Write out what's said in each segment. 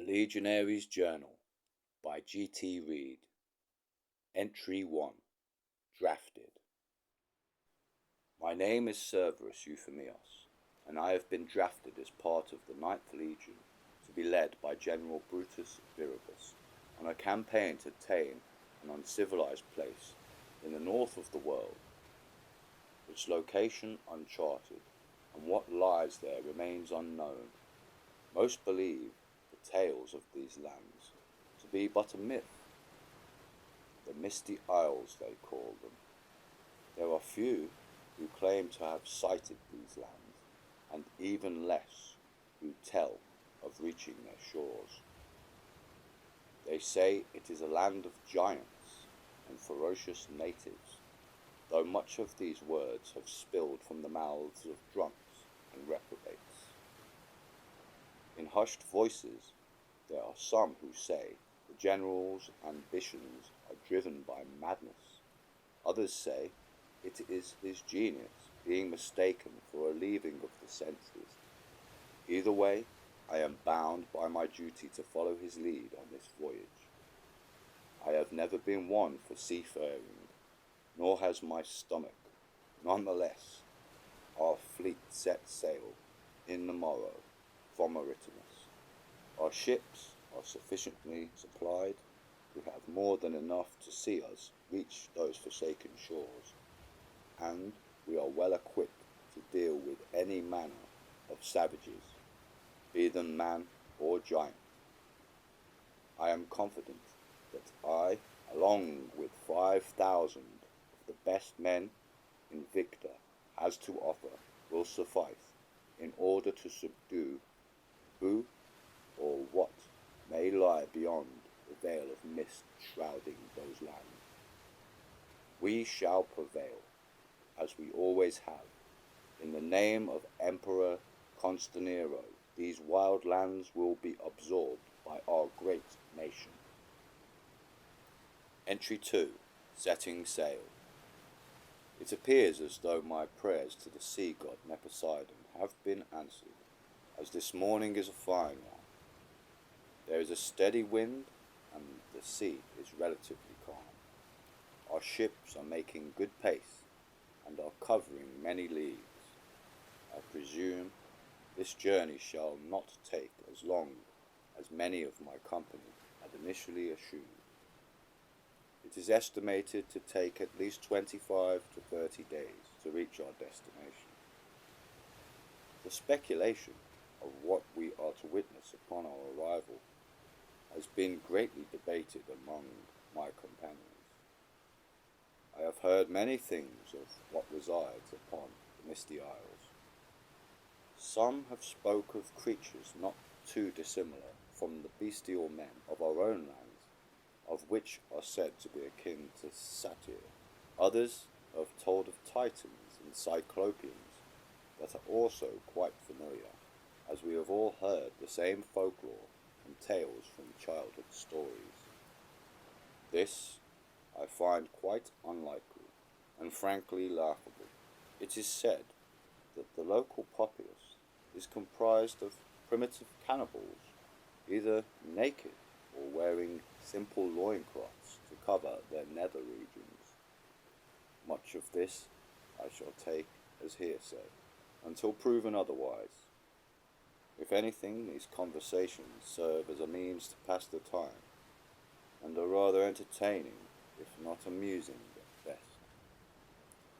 The Legionaires Journal by Reid. Entry 1. Drafted. My name is Cerberus Euphemios, and I have been drafted as part of the 9th Legion to be led by General Brutus Viribus on a campaign to tame an uncivilized place in the north of the world, its location uncharted, and what lies there remains unknown. Most believe the tales of these lands to be but a myth. The Misty Isles, they call them. There are few who claim to have sighted these lands, and even less who tell of reaching their shores. They say it is a land of giants and ferocious natives, though much of these words have spilled from the mouths of drunks and reprobates. In hushed voices, there are some who say the general's ambitions are driven by madness. Others say it is his genius being mistaken for a leaving of the senses. Either way, I am bound by my duty to follow his lead on this voyage. I have never been one for seafaring, nor has my stomach. Nonetheless, our fleet set sail in the morrow from Mauritius. Our ships are sufficiently supplied. We have more than enough to see us reach those forsaken shores, and we are well equipped to deal with any manner of savages, be them man or giant. I am confident that I, along with 5,000 of the best men Invicta has to offer, will suffice in order to subdue who or what may lie beyond the veil of mist shrouding those lands. We shall prevail, as we always have. In the name of Emperor Constanero, these wild lands will be absorbed by our great nation. Entry 2. Setting sail. It appears as though my prayers to the sea god Poseidon have been answered, as this morning is a fine one. There is a steady wind, and the sea is relatively calm. Our ships are making good pace, and are covering many leagues. I presume this journey shall not take as long as many of my company had initially assumed. It is estimated to take at least 25 to 30 days to reach our destination. The speculation of what we are to witness upon our arrival has been greatly debated among my companions. I have heard many things of what resides upon the Misty Isles. Some have spoke of creatures not too dissimilar from the bestial men of our own lands, of which are said to be akin to satyr. Others have told of titans and cyclopeans that are also quite familiar, as we have all heard the same folklore and tales from childhood stories. This I find quite unlikely and frankly laughable. It is said that the local populace is comprised of primitive cannibals, either naked or wearing simple loincloths to cover their nether regions. Much of this I shall take as hearsay, until proven otherwise. If anything, these conversations serve as a means to pass the time, and are rather entertaining, if not amusing at best.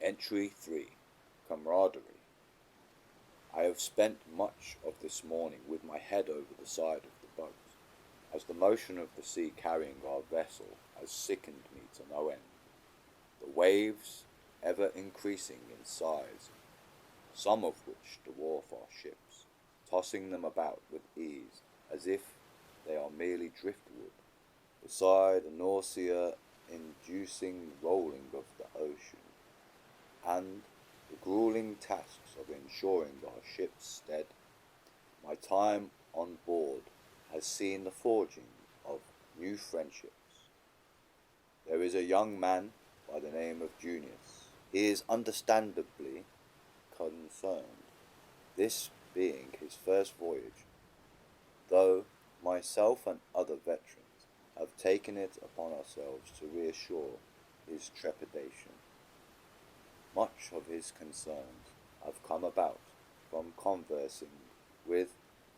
Entry 3. Camaraderie. I have spent much of this morning with my head over the side of the boat, as the motion of the sea carrying our vessel has sickened me to no end. The waves ever increasing in size, some of which dwarf our ships, tossing them about with ease, as if they are merely driftwood, beside the nausea-inducing rolling of the ocean, and the grueling tasks of ensuring our ship's stead. My time on board has seen the forging of new friendships. There is a young man by the name of Junius. He is understandably concerned, this being his first voyage, though my myself and other veterans have taken it upon ourselves to reassure his trepidation. Much of his concerns have come about from conversing with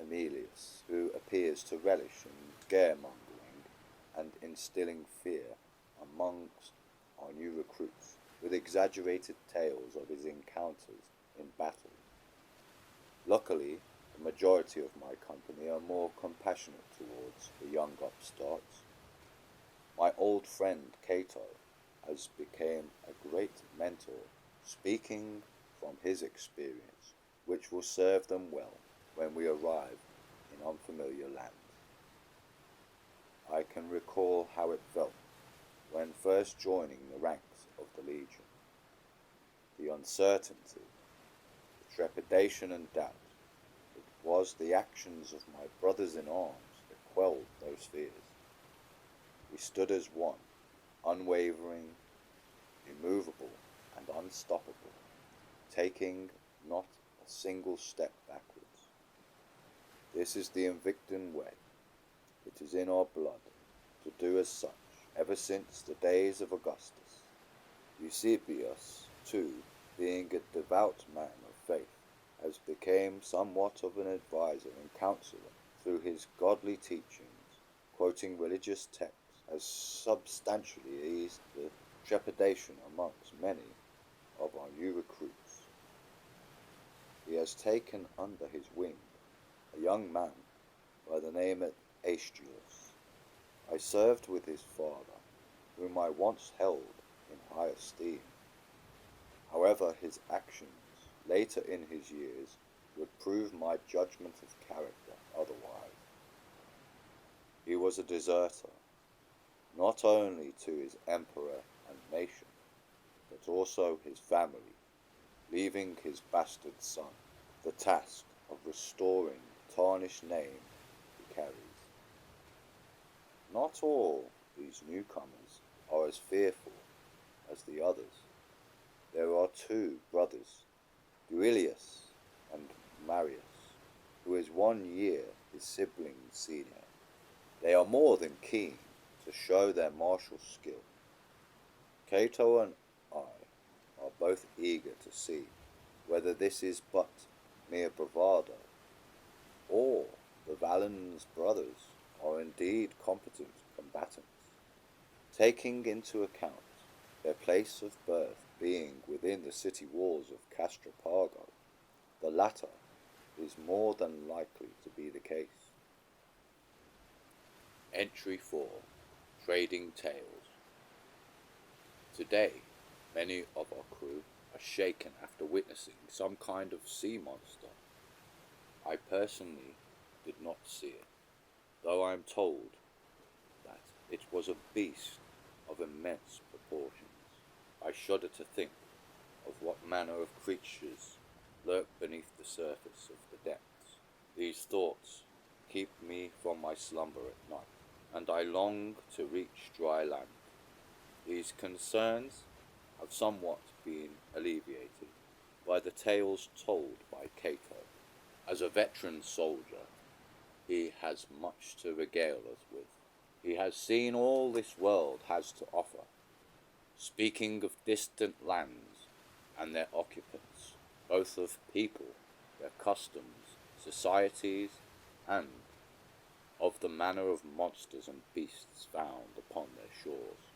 Emilius, who appears to relish in scaremongering and instilling fear amongst our new recruits, with exaggerated tales of his encounters in battle. Luckily, the majority of my company are more compassionate towards the young upstarts. My old friend Cato has become a great mentor, speaking from his experience, which will serve them well when we arrive in unfamiliar lands. I can recall how it felt when first joining the ranks of the Legion. The uncertainty, the trepidation and doubt. It was the actions of my brothers in arms that quelled those fears. We stood as one, unwavering, immovable, and unstoppable, taking not a single step backwards. This is the Invictan way. It is in our blood to do as such, ever since the days of Augustus. Eusebius, too, being a devout man of faith, has become somewhat of an adviser and counsellor through his godly teachings, quoting religious texts, has substantially eased the trepidation amongst many of our new recruits. He has taken under his wing a young man by the name of Aeschylus. I served with his father, whom I once held in high esteem. However, his actions later in his years would prove my judgment of character otherwise. He was a deserter, not only to his emperor and nation, but also his family, leaving his bastard son the task of restoring the tarnished name he carries. Not all these newcomers are as fearful as the others. There are two brothers, Duilius and Marius, who is 1 year his sibling senior. They are more than keen to show their martial skill. Cato and I are both eager to see whether this is but mere bravado, or the Valens brothers are indeed competent combatants. Taking into account their place of birth being within the city walls of Castropargo, the latter is more than likely to be the case. Entry 4. Trading Tales. Today, many of our crew are shaken after witnessing some kind of sea monster. I personally did not see it, though I am told that it was a beast of immense proportions. I shudder to think of what manner of creatures lurk beneath the surface of the depths. These thoughts keep me from my slumber at night, and I long to reach dry land. These concerns have somewhat been alleviated by the tales told by Cato. As a veteran soldier, he has much to regale us with. He has seen all this world has to offer, speaking of distant lands and their occupants, both of people, their customs, societies, and of the manner of monsters and beasts found upon their shores,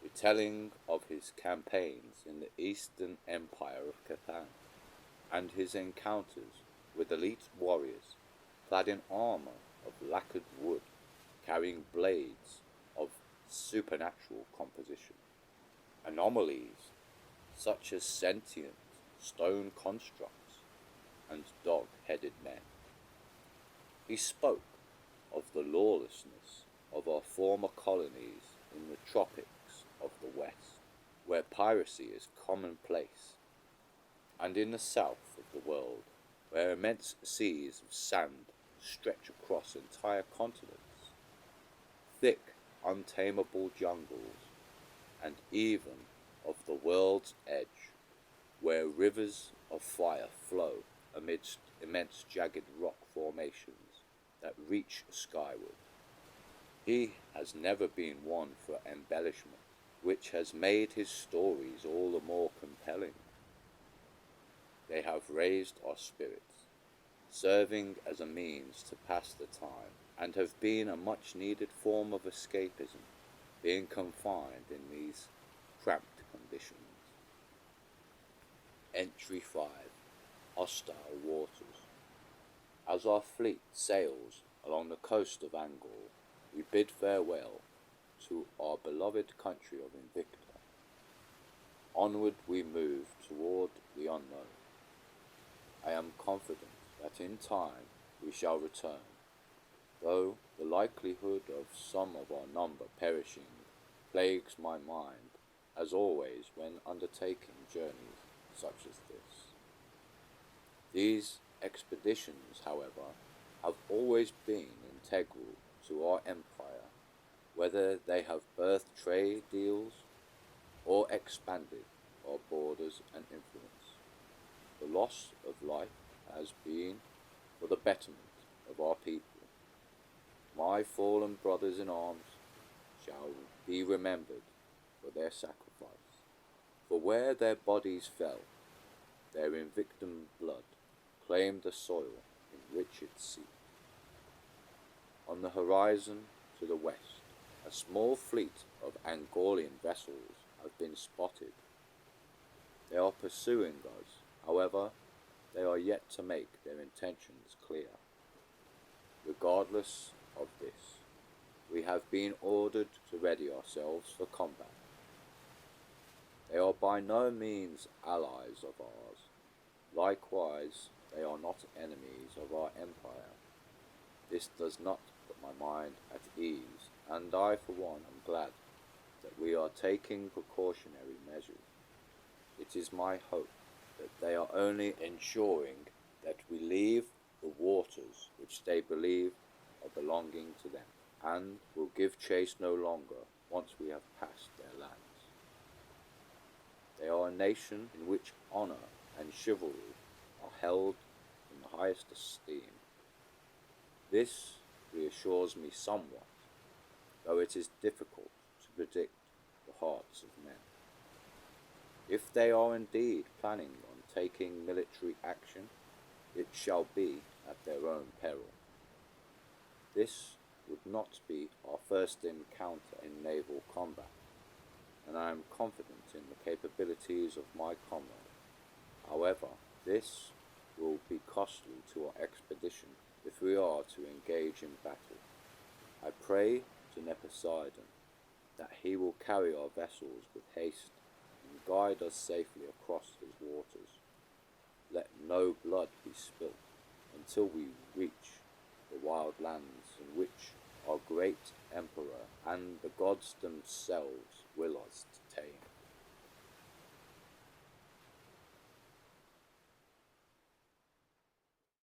retelling of his campaigns in the Eastern Empire of Catan, and his encounters with elite warriors clad in armor of lacquered wood, carrying blades of supernatural composition. Anomalies such as sentient stone constructs and dog-headed men. He spoke of the lawlessness of our former colonies in the tropics of the West, where piracy is commonplace, and in the south of the world, where immense seas of sand stretch across entire continents, thick, untamable jungles, and even of the world's edge, where rivers of fire flow amidst immense jagged rock formations, that reach skyward. He has never been one for embellishment, which has made his stories all the more compelling. They have raised our spirits, serving as a means to pass the time, and have been a much needed form of escapism, being confined in these cramped conditions. Entry 5. Hostile Waters. As our fleet sails along the coast of Angor, we bid farewell to our beloved country of Invicta. Onward we move toward the unknown. I am confident that in time we shall return, though the likelihood of some of our number perishing plagues my mind, as always when undertaking journeys such as this. These expeditions, however, have always been integral to our empire, whether they have birthed trade deals or expanded our borders and influence. The loss of life has been for the betterment of our people. My fallen brothers in arms shall be remembered for their sacrifice, for where their bodies fell, their invictum blood claimed the soil in which it seeped. On the horizon to the west, a small fleet of Angolian vessels have been spotted. They are pursuing us, however, they are yet to make their intentions clear. Regardless of this, we have been ordered to ready ourselves for combat. They are by no means allies of ours. Likewise, they are not enemies of our empire. This does not put my mind at ease, and I for one am glad that we are taking precautionary measures. It is my hope that they are only ensuring that we leave the waters which they believe are belonging to them, and will give chase no longer once we have passed their lands. They are a nation in which honour and chivalry are held in the highest esteem. This reassures me somewhat, though it is difficult to predict the hearts of men. If they are indeed planning on taking military action, it shall be at their own peril. This would not be our first encounter in naval combat, and I am confident in the capabilities of my comrade. However, this will be costly to our expedition if we are to engage in battle. I pray to Neposeidon that he will carry our vessels with haste and guide us safely across his waters. Let no blood be spilt until we reach the wild lands in which our great emperor and the gods themselves will us